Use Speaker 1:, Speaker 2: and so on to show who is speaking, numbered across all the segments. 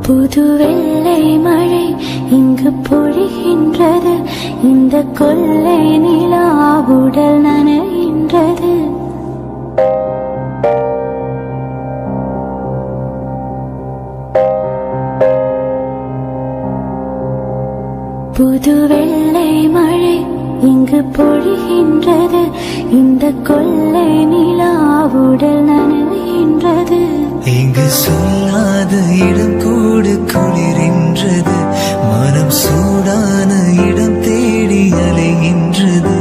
Speaker 1: புது வெள்ளை மழை இங்கு பொழிகின்றது. இந்த கொள்ளை நிலா உடல் நனைகின்றது. புது வெள்ளை மழை இங்கு பொழிகின்றது. இந்த கொள்ளை நிலா உடல் நனைகின்றது.
Speaker 2: இங்கு சொல்லாத இடம் கூடு குளிரின்றது. மனம் சூடான இடம் தேடி அலைகின்றது.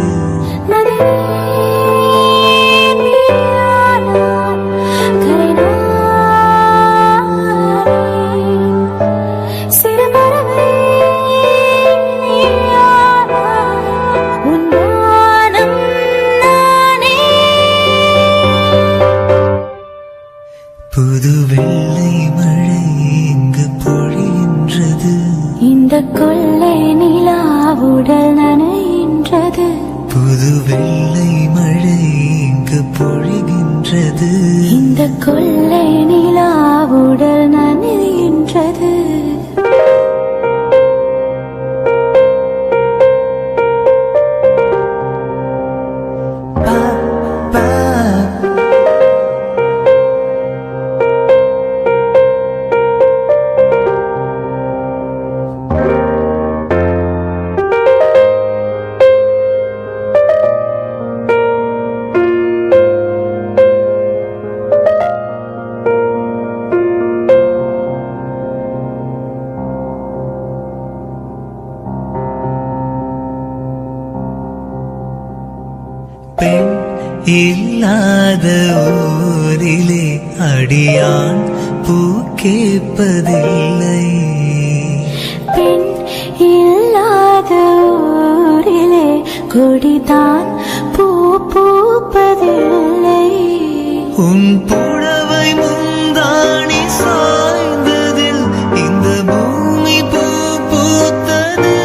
Speaker 2: புது வெள்ளை மழை இங்கு பொழிகின்றது.
Speaker 1: இந்த கொள்ளை நிலா உடல் நனைகின்றது.
Speaker 2: புது வெள்ளை மழை இங்கு பொழிகின்றது.
Speaker 1: இந்த கொள்ளை நிலா உடல் நனைகின்றது.
Speaker 2: பெண் இல்லாத ஊரிலே அடியான் பூ கேட்பதில்லை.
Speaker 1: பெண் இல்லாத ஊரிலே கொடிதான் பூ பூப்பதில்லை.
Speaker 2: உன் புடவை முந்தாணி சாய்ந்ததில் இந்த பூமி பூ பூத்தது.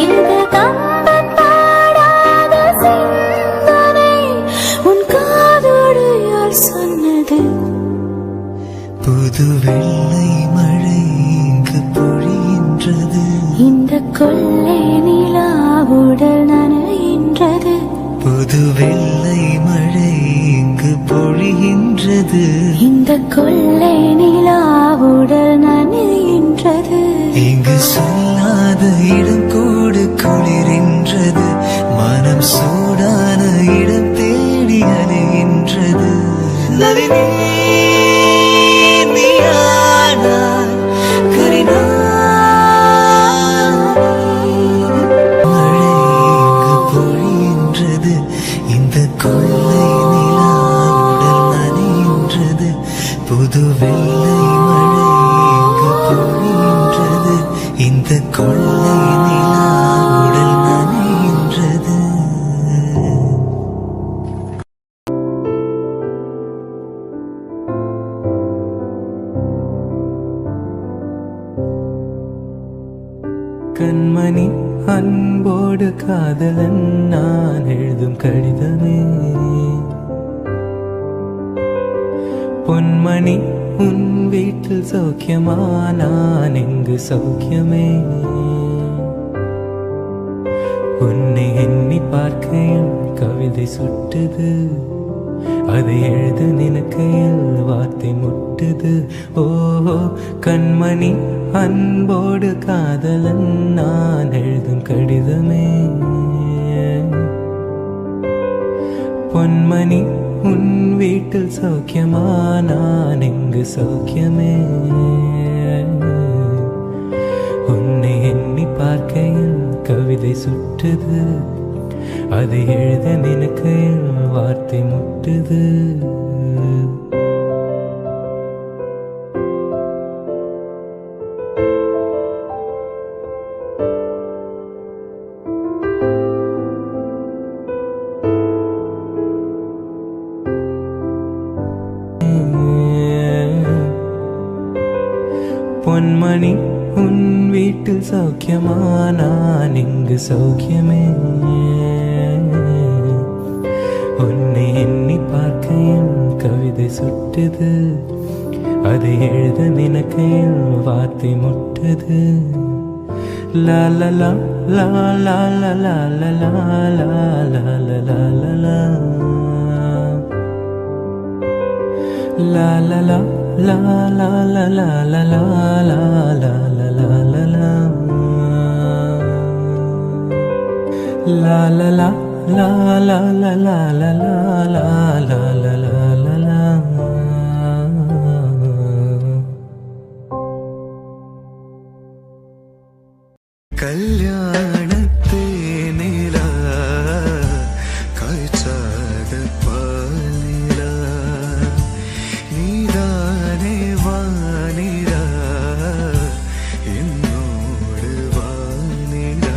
Speaker 1: இந்த கம்பன் பாடாத சிந்தனை உன் காதோடு யார் சொன்னது?
Speaker 2: புது வெள்ளை மழை இங்கு பொழிகின்றது.
Speaker 1: இந்த கொள்ளை நிலா உடல் நனைகின்றது.
Speaker 2: புது வெள்ளை மழை இங்கு பொழிகின்றது.
Speaker 1: இந்த கொள்ளை நிலா உடல் நனைகின்றது.
Speaker 2: இங்கு சொல்லாத இடம் கூடு குளிரின்றது. மனம் சூடான இடம் தேடி அலைகின்றது. நளினி நீயானாய் கரினா. மழை இங்கு பொழிகின்றது. இந்த கொள்ளை நிலா உடல் நனைகின்றது. புது வெள்ளை மழை இங்கு பொழிகின்றது. இந்த கொள்ளை நிலா உடல் நனைகின்றது. கண்மணி அன்போடு காதலன் நான் எழுதும் கடிதமே. பொன்மணி உன் வீட்டில் சௌக்கியமா? நான் இங்கு சௌக்கியமே. உன்னை எண்ணி பார்க்கையில் கவிதை சுட்டுது. அதை எழுத நினைக்கையில் வார்த்தை முட்டுது. ஓஹோ கண்மணி அன்போடு காதலன் நான் எழுதும் கடிதமே. பொன்மணி உன் வீட்டில் சௌக்கியமா? நான் இங்கு சௌக்கியமே. உன்னை எண்ணி பார்க்கையில் கவிதை சுட்டுது. அதை எழுத நினைக்கையில் வார்த்தை முட்டுது. பொன்மணி உன் வீட்டில் சௌக்கியமா? நான் இங்கு சௌக்கியமே. உன்னை எண்ணி பார்க்கையில் கவிதை சுட்டுது. அதை எழுத நினைக்கையில் வார்த்தை முட்டது. லா லா லா லா லா லா லா லா லா லா லா லா லா லா La la la la la la la la la la la la la la la La la la la la la la la la la la la la la கல்யாணத்தே நிலா காய்ச்சாத பாலிலா நீதானே வானிலா என்னோடு வானிலா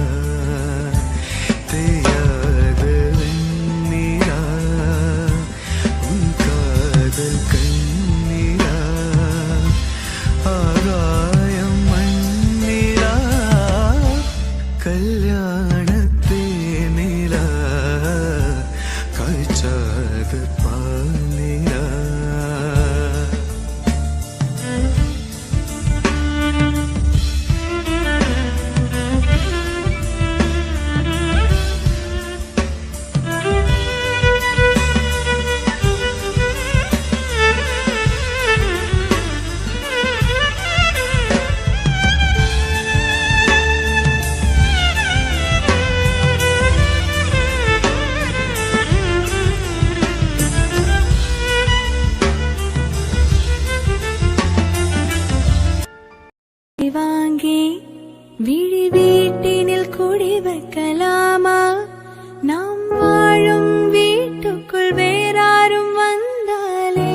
Speaker 2: தேயாத வெண்ணிலா உன் காதல் கண்ணிலா ஆகாயம் மண்ணிலா கல்யாணத்தே நிலா காய்ச்சாத பாலிலா
Speaker 1: வாங்கி விழி வீட்டினில் குடி வைக்கலாமா? நாம் வாழும் வீட்டுக்குள் வேறாரும் வந்தாலே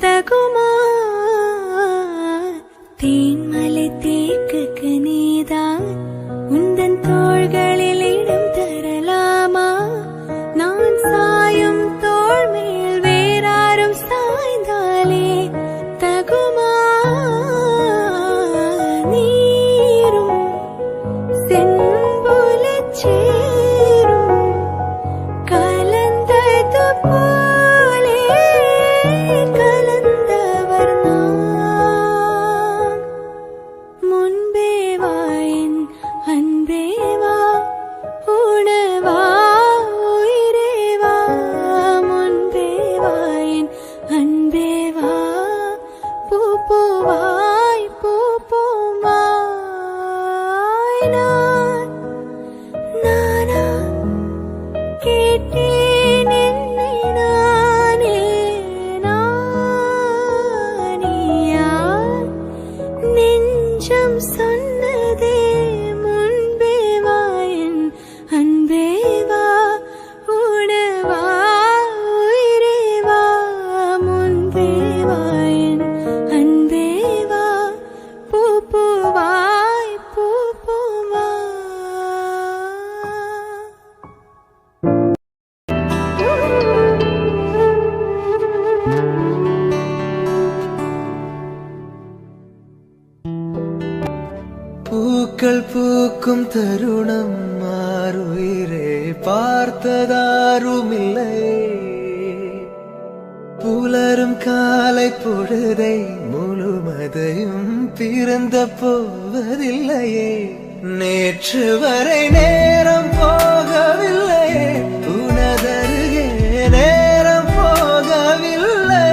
Speaker 1: தகுமா? தேன்மலை தேக்குக்கு நீதான் உந்தன் தோள்களில் இடம் தரலாமா? நான் சாயும் தோள் மேல் வேறாரும் சாய்ந்தாலே தகுமா?
Speaker 2: பூக்கள் பூக்கும் தருணம் மாறுயிரே பார்த்ததாருமில்லை. புலரும் காலை பொழுதை முழுமதையும் பிறந்த போவதில்லையே. நேற்று வரை நேரம் போகவில்லையே, உனதருகே நேரம் போகவில்லை.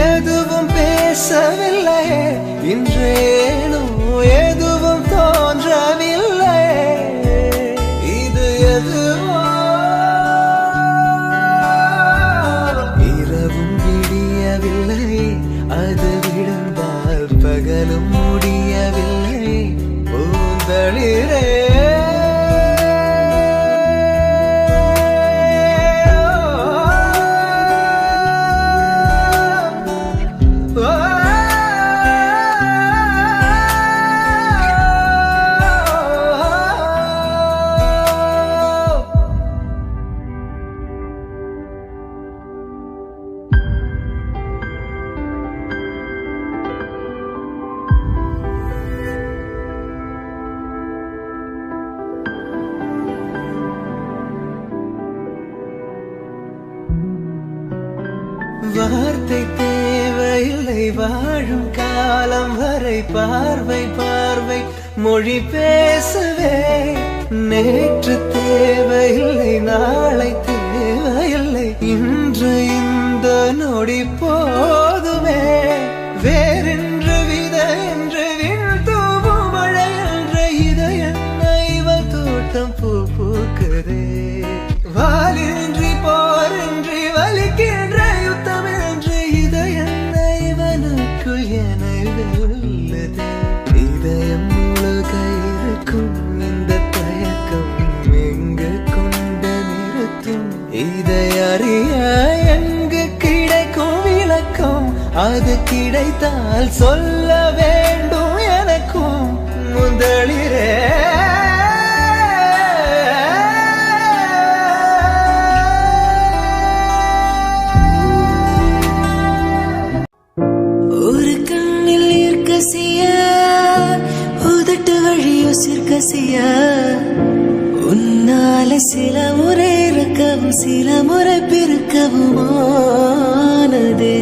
Speaker 2: எதுவும் பேசவில்லையே, இன்றேனோ எதுவும் தோன்றவில்லை. இது எதுவோ இரவும் விடியவில்லை, அது விழுந்தால் பகலும் முடியவில்லை. பூந்தளிரே
Speaker 3: வார்த்தை தேவையில்லை வாழும் காலம் வரை பார்வை பார்வை மொழி பேசவே நேற்று தேவையில்லை நாளை தேவையில்லை இன்று இந்த நொடி போதுமே வேறென்று வித என்று விண்தூவும் மழை என்ற இதயம் இவள் தோட்டம் பூ பூக்குதே வாலின்றி போரின்றி வலிக்கின்ற யுத்தம் என்று இதயம் இவனுக்குள் என வெல்லுதே இதயம் முழுக இருக்கும் இந்த தயக்கம் எங்கு கொண்டு நிறுத்தும் இதை அறிய எங்கு கிடைக்கும் விளக்கம் அது கிடைத்தால் சொல்ல வேண்டும் எனக்கும் முதலிரே
Speaker 1: ஒரு கண்ணில் ஈர்க்கசிய உதட்டு வழியோ சிற்கசிய உன்னால சில முறை இறக்கவும் சில முறை பிறக்கவும் ஆனது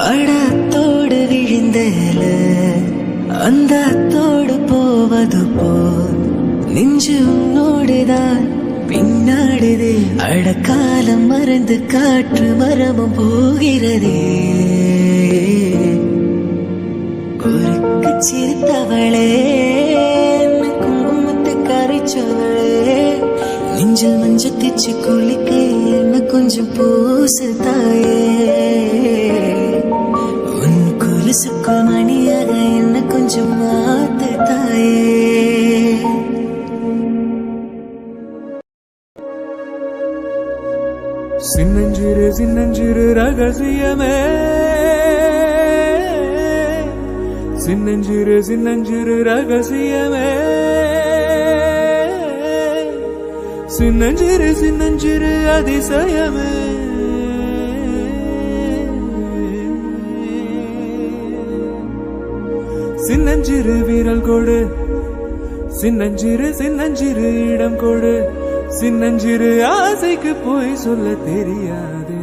Speaker 1: அடத்தோடு விழுந்தல அந்த அத்தோடு போவது போல் நெஞ்சு உன்னோடுதான் பின்னாடுது அடக்காலம் மறந்து காற்று மரமும் போகிறதே குறுக்கு சிரித்தவளே குங்குமத்தை கரைச்சவளே நெஞ்சில் மஞ்சள் தேச்சு குளிக்க என்ன கொஞ்சம் பூசு தாயே உன் குலுசுக்குள் மணியாக என்ன கொஞ்சம் மாத்து தாயே
Speaker 2: சின்னஞ்சிறு சின்னஞ்சிறு ரகசியமே சின்னஞ்சிறு சின்னஞ்சிறு ரகசியமே சின்னஞ்சிறு சின்னஞ்சிறு அதிசயமே சின்னஞ்சிறு வீரல் கொடு சின்னஞ்சிறு சின்னஞ்சிறு இடம் கொடு சின்னஞ்சிறு ஆசைக்கு போய் சொல்ல தெரியாது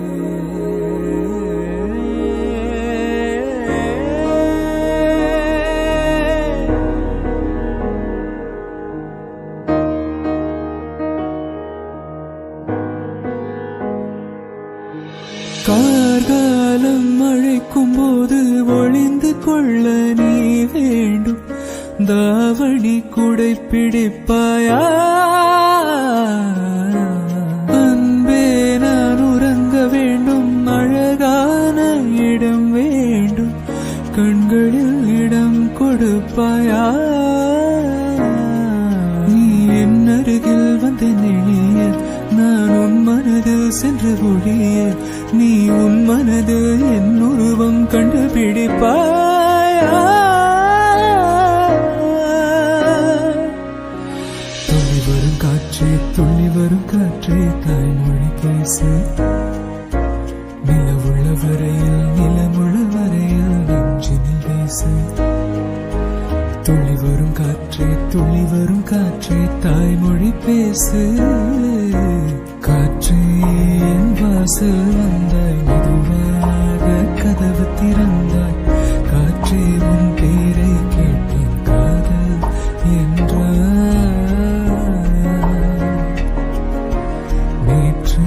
Speaker 2: கார்காலம் அழைக்கும் போது ஒளிந்து கொள்ள நீ வேண்டும் தாவணி குடை பிடிப்பாயா அன்பே நான் உறங்க வேண்டும் அழகான இடம் வேண்டும் கண்களில் இடம் கொடுப்பாயா நீ என் அருகில் வந்து நெளிய நான் உன் மனதில் சென்று ஒழிய நீ உன் மனது என் உருவம் கண்டுபிடிப்பாயா துள்ளி வரும் காற்றே துள்ளி வரும் காற்றே தாய்மொழி பேசு நிலவுள்ள வரையில் நிலமுள்ள வரையில் நெஞ்சினில் பேசு துள்ளி வரும் காற்றே தாய்மொழி பேசு காற்றே என் வாசல் வந்தாய் மெதுவாக கதவு திறந்தாய் காற்றே உன் பேரை கேட்டேன் காதல் என்றாய் நேற்று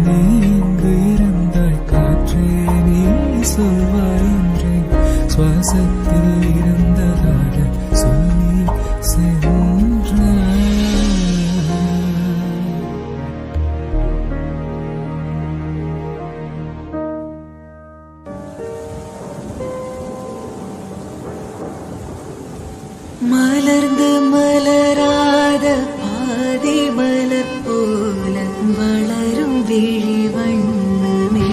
Speaker 2: நீ இங்கு இருந்தாய் காற்றே நீ சொல்வாய் என்றேன் சுவாசத்தில் இருந்ததாக சொல்லி சென்றாய்
Speaker 1: மலர்ந்து மலராத பாதி மலர் போல வளரும் விழி வண்ணமே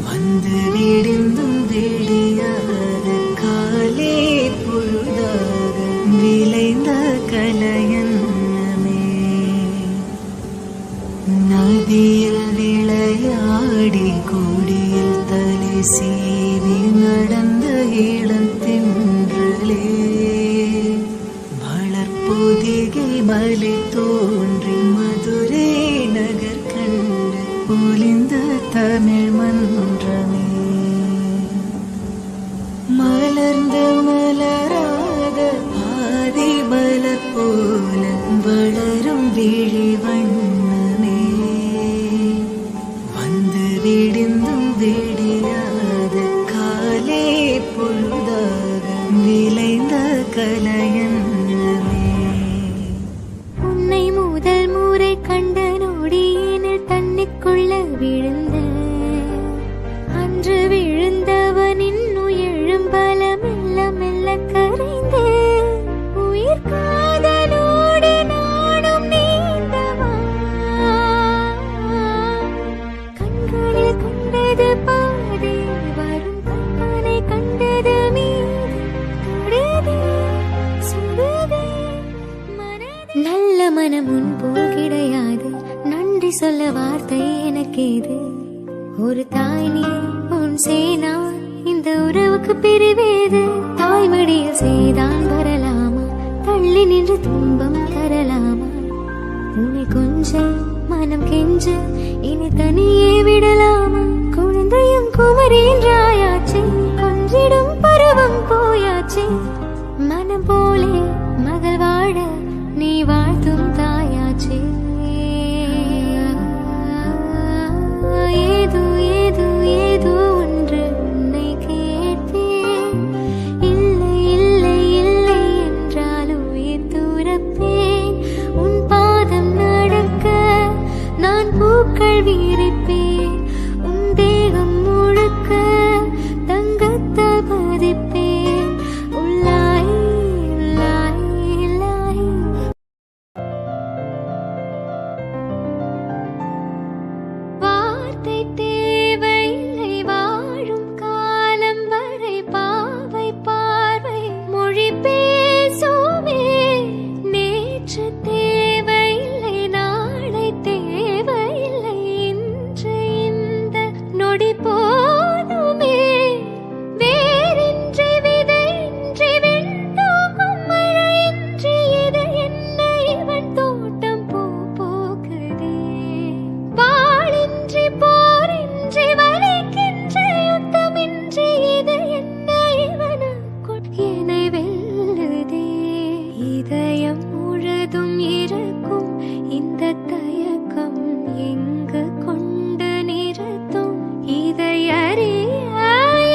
Speaker 1: வந்து விடிந்தும் விடியாத காலே பொழுதாக விளைந்த கலையன்னமே நதியில் விளையாடி கொடியில் தலை சீவி நடந்த இளம் தென்றலே வளர்ப்பொதிகை மலை தோன்றி மதுரை நகர் கண்டு பொலிந்த தமிழ் வரும் விழி வண்ணமே வந்து விடிந்தும் விடியாத காலே பொழுதாக விளைந்த கலையன்னமே.
Speaker 4: உன்னை முதல் முறை கண்ட நொடியினில் தன்னிக்குள்ள விழுந்த அன்று விழுந்தவனின் எழும்பல மெல்ல மெல்ல கரைந்து உயிர் காதலோடு நானும் நீந்தவா கண்களில் கொண்டது பாதி வரும் கற்பனை கண்டது மீது தொடுதே சுடுதே மனதை. நல்ல மனம் உன் போல் கிடையாது, நன்றி சொல்ல வார்த்தை எனக்கேது. ஒரு தாய் நீ உன் சேனா இந்த உறவுக்கு பிரிவேது. தாய்மடியில் செய்தான் வரலாமா, தள்ளி நின்று துன்பம் தரலாமா? உன்னை கொஞ்சம் மனம் கெஞ்ச இனி தனியே விடலாமா? குழந்தையும் குமரேன்றாயாச்சே, கொஞ்சிடும் பருவம் போயாச்சே. மனம் போலே மகள் வாழ நீ வாழ்த்தும் தாயாச்சே. ஏதோ ஏதோ ஏதோ ஒன்று உன்னை கேட்பேன். இல்லை இல்லை இல்லை என்றால் உயிர் துறப்பேன். உன் பாதம் நடக்க நான் பூக்கள் விரிப்பேன். உன் தேகம் முழுக்க தங்கத்தால் பதிப்பேன். உள்ளாய் உள்ளாய் உள்ளாய். வார்த்தை தேவையில்லை வாழும் காலம் வரை பாவை பார்வை மொழி பேசுமே. நேற்று தேவையில்லை நாளை தேவையில்லை இன்று இந்த நொடி போதுமே. வேறின்றி விதையின்றி விண்தூக்கும் மழையின்றி இது என்ன இவன் தோட்டம் பூ பூக்குதே. வாளின்றி போரின்றி வலிக்கின்ற யுத்தமின்றி இது என்ன இவனுக்குள் என்னை வெல்லுதே. இதயம் முழுதும் இருக்கும் இந்த தயக்கம் எங்கு கொண்டு நிறுத்தும்? இதை அறிய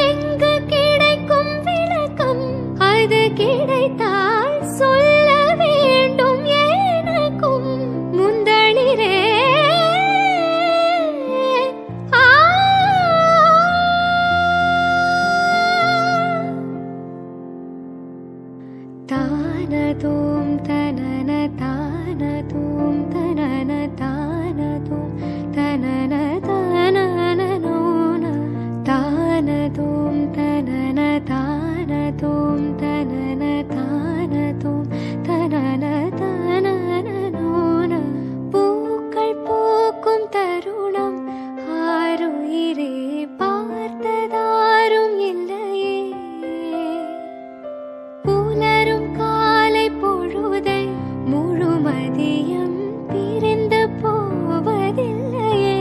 Speaker 4: எங்கு கிடைக்கும் விளக்கம்? அது கிடைத்தால் சொல்ல வேண்டும் எனக்கும் முந்தளிரே. ஆ தானதோம் தனன தானதோம் தனன தானதோம் தனன தானனோன தானதோம் தனன தானதோம் தனன தானதோம் தனன தானனோன. பூக்கள் பூக்கும் தருணம் ஆருயிரே பார்த்ததாரும் இல்லையே. புலரும் காலை பொழுதை முழுமதியம் பிரிந்து போவதில்லையே.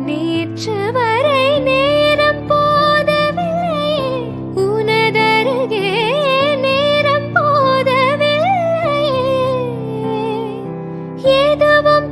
Speaker 4: நேற்று வரை நேரம் போதவில்லையே, உனதருகே நேரம் போதவில்லையே. எதுவும்